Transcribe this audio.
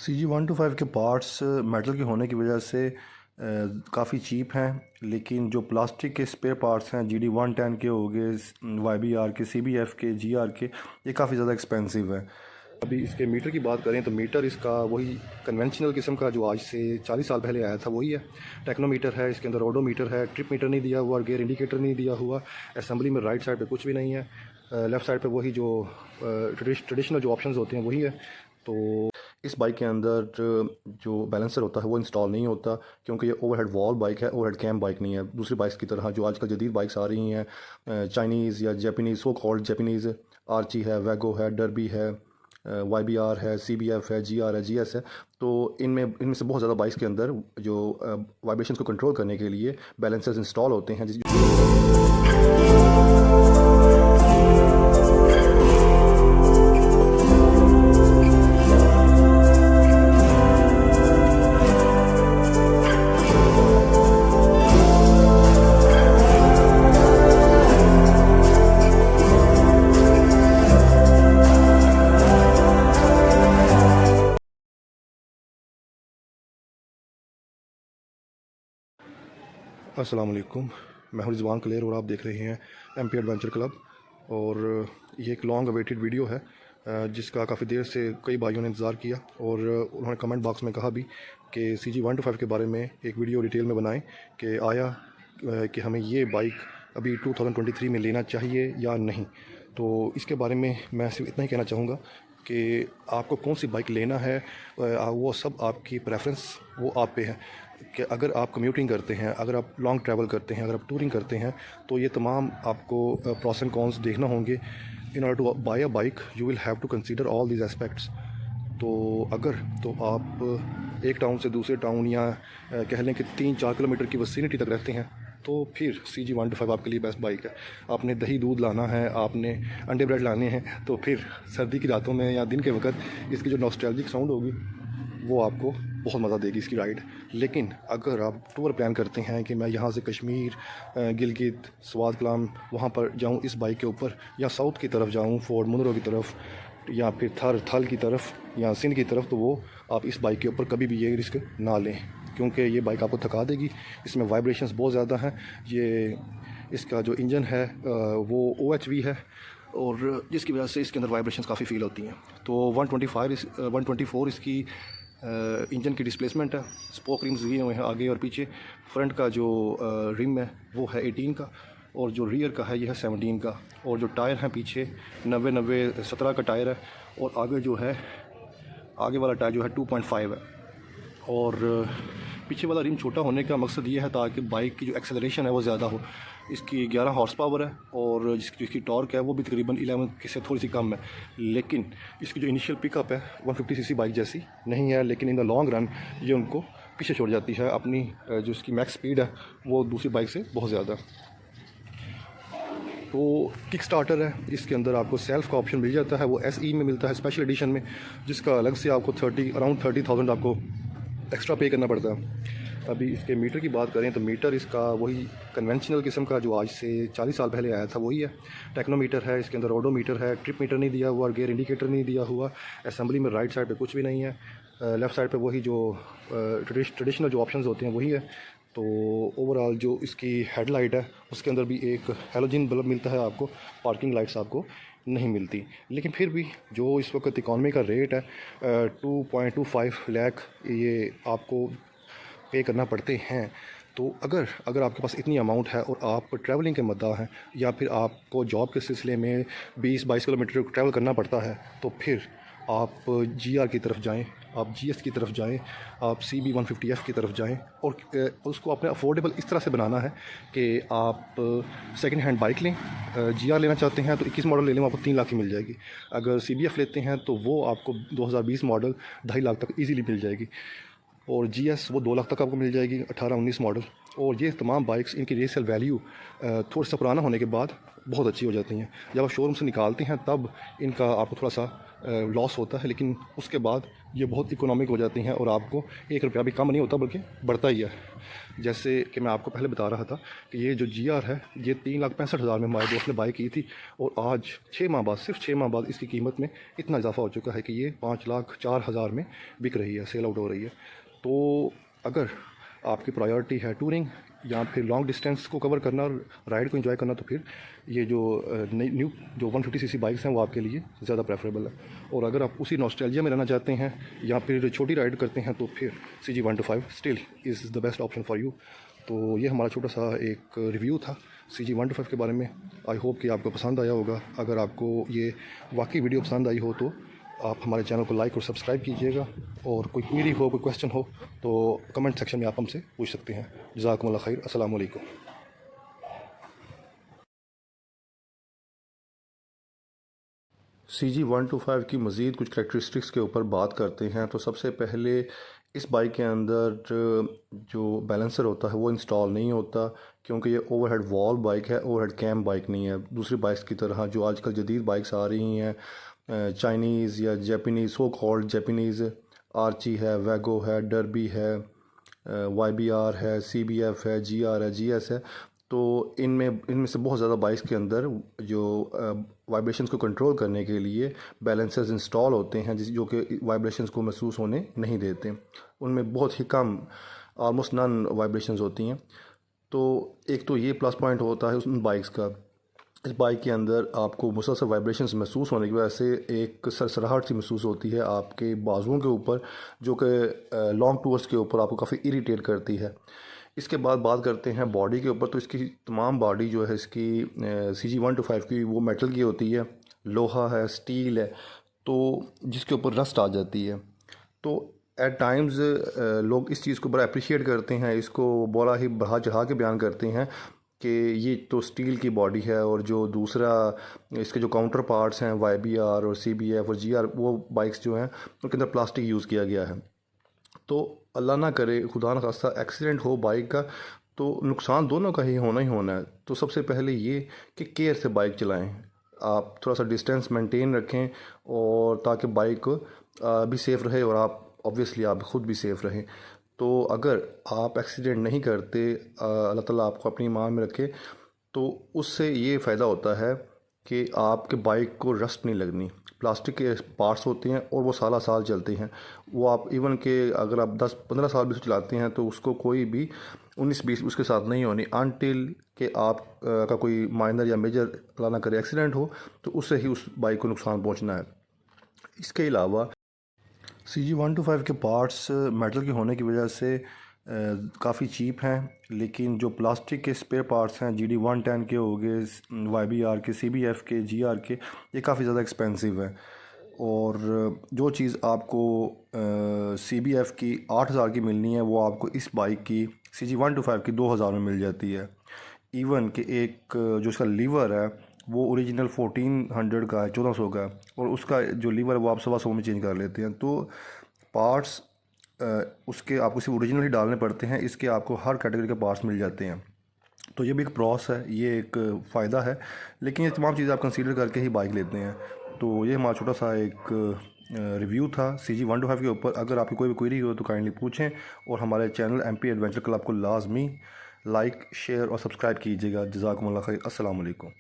CG125 के parts metal के होने की वजह से काफ़ी चीप हैं, लेकिन जो प्लास्टिक के स्पेयर पार्ट्स हैं GD110 के हो गए, YBR के, CBF के, GR के, ये काफ़ी ज़्यादा एक्सपेंसिव है। अभी इसके मीटर की बात करें तो मीटर इसका वही कन्वेंशनल किस्म का जो आज से 40 साल पहले आया था वही है। टेक्नोमीटर है, इसके अंदर ओडोमीटर है, ट्रिप मीटर नहीं दिया हुआ, गेयर इंडिकेटर नहीं दिया हुआ। असेंबली में राइट साइड पे कुछ भी नहीं है, लेफ़्ट साइड पे वही जो ट्रेडिशनल जो ऑप्शंस होते हैं वही है। तो इस बाइक के अंदर जो बैलेंसर होता है वो इंस्टॉल नहीं होता, क्योंकि ये ओवरहेड वॉल बाइक है, ओवरहेड कैम बाइक नहीं है। दूसरी बाइक्स की तरह जो आजकल जदीद बाइक्स आ रही हैं, चाइनीज़ या जापानीज़, सो कॉल्ड जापानीज़, आर्ची है, वैगो है, डर्बी है, YBR है, CBF है, GR है, GS है। तो इनमें से बहुत ज़्यादा बाइक्स के अंदर जो वाइब्रेशंस को कंट्रोल करने के लिए बैलेंसर्स इंस्टॉल होते हैं। अस्सलाम वालेकुम, मैं हूं रिजवान कलेर और आप देख रहे हैं MP एडवेंचर क्लब। और ये एक लॉन्ग अवेटेड वीडियो है जिसका काफ़ी देर से कई भाइयों ने इंतज़ार किया, और उन्होंने कमेंट बॉक्स में कहा भी कि CG125 के बारे में एक वीडियो डिटेल में बनाएं कि आया कि हमें ये बाइक अभी 2023 में लेना चाहिए या नहीं। तो इसके बारे में मैं सिर्फ इतना ही कहना चाहूँगा कि आपको कौन सी बाइक लेना है वो सब आपकी प्रेफरेंस, वो आप पे है। कि अगर आप कम्यूटिंग करते हैं, अगर आप लॉन्ग ट्रैवल करते हैं, अगर आप टूरिंग करते हैं, तो ये तमाम आपको प्रोस एंड कॉन्स देखना होंगे। In order to buy a bike you will have to consider all these aspects. तो आप एक टाउन से दूसरे टाउन या कह लें कि 3-4 किलोमीटर की विसिनिटी तक रहते हैं, तो फिर CG125 आपके लिए बेस्ट बाइक है। आपने दही दूध लाना है, आपने अंडे ब्रेड लाने हैं, तो फिर सर्दी की रातों में या दिन के वक्त इसकी जो नॉस्टैल्जिक साउंड होगी वो आपको बहुत मज़ा देगी इसकी राइड। लेकिन अगर आप टूर प्लान करते हैं कि मैं यहाँ से कश्मीर, गिलगित, स्वात कलाम वहाँ पर जाऊँ इस बाइक के ऊपर, या साउथ की तरफ जाऊँ फोर्ट मुनरो की तरफ, या फिर थल की तरफ, या सिंध की तरफ, तो वो आप इस बाइक के ऊपर कभी भी ये रिस्क ना लें, क्योंकि ये बाइक आपको थका देगी। इसमें वाइब्रेशंस बहुत ज़्यादा हैं। ये इसका जो इंजन है वो OHV है, और जिसकी वजह से इसके अंदर वाइब्रेशंस काफ़ी फील होती हैं। तो 124 इसकी इंजन की डिस्प्लेसमेंट है। स्पोक रिम्स दिए हुए हैं आगे और पीछे। फ्रंट का जो रिम है वो है 18 का, और जो रियर का है ये है 17 का, और जो टायर हैं पीछे 17 का टायर है, और आगे जो है आगे वाला टायर जो है 2.5 है। और पीछे वाला रिम छोटा होने का मकसद ये है ताकि बाइक की जो एक्सेलरेशन है वो ज़्यादा हो। इसकी 11 हॉर्स पावर है, और जिसकी टॉर्क है वो भी तकरीबन 11 से थोड़ी सी कम है। लेकिन इसकी जो इनिशियल पिकअप है 150 cc बाइक जैसी नहीं है, लेकिन इन द लॉन्ग रन ये उनको पीछे छोड़ जाती है। अपनी जो इसकी मैक्स स्पीड है वो दूसरी बाइक से बहुत ज़्यादा। तो किक स्टार्टर है, इसके अंदर आपको सेल्फ का ऑप्शन मिल जाता है, वो SE में मिलता है स्पेशल एडिशन में, जिसका अलग से आपको अराउंड 30,000 आपको एक्स्ट्रा पे करना पड़ता है। अभी इसके मीटर की बात करें तो मीटर इसका वही कन्वेंशनल किस्म का जो आज से 40 साल पहले आया था वही है। टेक्नोमीटर है, इसके अंदर ओडोमीटर है, ट्रिप मीटर नहीं दिया हुआ, गेयर इंडिकेटर नहीं दिया हुआ। असेंबली में राइट साइड पे कुछ भी नहीं है, लेफ़्ट साइड पे वही जो ट्रेडिशनल जो ऑप्शंस होते हैं वही है। तो ओवरऑल जो इसकी हेडलाइट है उसके अंदर भी एक हैलोजन बल्ब मिलता है आपको, पार्किंग लाइट्स आपको नहीं मिलती। लेकिन फिर भी जो इस वक्त इकॉनमी का रेट है 2.25 लाख ये आपको पे करना पड़ते हैं। तो अगर आपके पास इतनी अमाउंट है और आप ट्रैवलिंग के मद्दा हैं, या फिर आपको जॉब के सिलसिले में 20-22 किलोमीटर ट्रैवल करना पड़ता है, तो फिर आप GR की तरफ जाएं, आप GS की तरफ जाएं, आप CB150F की तरफ जाएं, और उसको अपने अफोर्डेबल इस तरह से बनाना है कि आप सेकंड हैंड बाइक लें। GR लेना चाहते हैं तो 21 मॉडल ले लें, आपको 3 लाख की मिल जाएगी। अगर CBF लेते हैं तो वो आपको 2020 मॉडल 2.5 लाख तक ईजीली मिल जाएगी, और GS वो 2 लाख तक आपको मिल जाएगी, 18-19 मॉडल। और ये तमाम बाइक्स इनकी रीसेल वैल्यू थोड़ा सा पुराना होने के बाद बहुत अच्छी हो जाती हैं। जब आप शोरूम से निकालते हैं तब इनका आपको थोड़ा सा लॉस होता है, लेकिन उसके बाद ये बहुत इकोनॉमिक हो जाती हैं और आपको 1 रुपया भी कम नहीं होता बल्कि बढ़ता ही है। जैसे कि मैं आपको पहले बता रहा था कि ये जो GR है ये 3,65,000 में हमारे दोस्त ने बाई की थी और आज 6 माह बाद, सिर्फ 6 माह बाद इसकी कीमत में इतना इजाफा हो चुका है कि ये 5,04,000 में बिक रही है, सेल आउट हो रही है। तो अगर आपकी प्रायोरिटी है टूरिंग या फिर लॉन्ग डिस्टेंस को कवर करना, राइड को एंजॉय करना, तो फिर ये जो न्यू जो 150cc बाइक्स हैं वो आपके लिए ज़्यादा प्रेफरेबल है। और अगर आप उसी नॉस्टैल्जिया में रहना चाहते हैं या फिर छोटी राइड करते हैं तो फिर CG125 still is the best option for you. तो ये हमारा छोटा सा एक रिव्यू था CG125 के बारे में। आई होप कि आपको पसंद आया होगा। अगर आपको ये वाकई वीडियो पसंद आई हो तो आप हमारे चैनल को लाइक और सब्सक्राइब कीजिएगा, और कोई क्वेरी हो, कोई क्वेश्चन हो तो कमेंट सेक्शन में आप हमसे पूछ सकते हैं। जज़ाकुमुल्लाह खैर। अस्सलाम वालेकुम। CG125 की मज़ीद कुछ करैक्टरिस्टिक्स के ऊपर बात करते हैं। तो सबसे पहले इस बाइक के अंदर जो बैलेंसर होता है वो इंस्टॉल नहीं होता, क्योंकि ये ओवरहेड वॉल बाइक है, ओवरहेड कैम बाइक नहीं है। दूसरी बाइक्स की तरह जो आजकल जदीद बाइक्स आ रही हैं, चाइनीज़ या जापानीज़, सो कॉल्ड जापानीज़, आर्ची है, वैगो है, डर्बी है, YBR है, CBF है, GR है, GS है। तो इनमें से बहुत ज़्यादा बाइक्स के अंदर जो वाइब्रेशंस को कंट्रोल करने के लिए बैलेंसर्स इंस्टॉल होते हैं जो कि वाइब्रेशंस को महसूस होने नहीं देते। उनमें बहुत ही कम, ऑलमोस्ट नन वाइब्रेशंस होती हैं। तो एक तो ये प्लस पॉइंट होता है उन बाइक्स का। इस बाइक के अंदर आपको मुसलसल वाइब्रेशंस महसूस होने की वजह से एक सरसराहट सी महसूस होती है आपके बाजुओं के ऊपर, जो कि लॉन्ग टूर्स के ऊपर आपको काफ़ी इरिटेट करती है। इसके बाद बात करते हैं बॉडी के ऊपर। तो इसकी तमाम बॉडी जो है इसकी CG125 की वो मेटल की होती है, लोहा है, स्टील है, तो जिसके ऊपर रस्ट आ जाती है। तो एट टाइम्स लोग इस चीज़ को बड़ा अप्रिशिएट करते हैं, इसको बड़ा ही बढ़ा चढ़ा के बयान करते हैं कि ये तो स्टील की बॉडी है, और जो दूसरा इसके जो काउंटर पार्ट्स हैं YBR और CBF और GR, वो बाइक्स जो हैं उनके अंदर प्लास्टिक यूज़ किया गया है। तो अल्लाह ना करे, खुदा न खास्ता एक्सीडेंट हो बाइक का, तो नुकसान दोनों का ही होना है। तो सबसे पहले ये कि केयर से बाइक चलाएं, आप थोड़ा सा डिस्टेंस मेंटेन रखें, और ताकि बाइक भी सेफ़ रहे और आप ऑब्वियसली आप खुद भी सेफ़ रहें। तो अगर आप एक्सीडेंट नहीं करते, अल्लाह ताला आपको अपनी ईमान में रखे, तो उससे ये फ़ायदा होता है कि आपके बाइक को रस्ट नहीं लगनी। प्लास्टिक के पार्ट्स होते हैं और वो साल साल चलते हैं। वो आप इवन के अगर आप 10-15 साल भी चलाते हैं तो उसको कोई भी 19-20 उसके साथ नहीं होनी, अनटिल कि आप का कोई माइनर या मेजर अल्लाह ना करे एक्सीडेंट हो, तो उससे ही उस बाइक को नुकसान पहुंचना है। इसके अलावा CG125 के पार्ट्स मेटल के होने की वजह से काफ़ी चीप हैं, लेकिन जो प्लास्टिक के स्पेयर पार्ट्स हैं, GD110 के हो गए, YBR के, CBF के, GR के, ये काफ़ी ज़्यादा एक्सपेंसिव है। और जो चीज़ आपको CBF की 8,000 की मिलनी है वो आपको इस बाइक की CG125 की 2,000 में मिल जाती है। इवन कि एक जो इसका लीवर है वो ओरिजिनल 1400 का है, 1400 का है, और उसका जो लीवर है वो आप 125 में चेंज कर लेते हैं। तो पार्ट्स उसके आपको सिर्फ ओरिजिनल ही डालने पड़ते हैं, इसके आपको हर कैटेगरी के पार्ट्स मिल जाते हैं। तो ये भी एक प्रॉस है, ये एक फ़ायदा है, लेकिन ये तमाम चीज़ें आप कंसीडर करके ही बाइक लेते हैं। तो ये हमारा छोटा सा एक रिव्यू था CG125 के ऊपर। अगर आपकी कोई भी क्वेरी हो तो काइंडली पूछें, और हमारे चैनल MP एडवेंचर क्लब को लाजमी लाइक, शेयर और सब्सक्राइब कीजिएगा। जज़ाकुमुल्लाह खैर। अस्सलाम वालेकुम।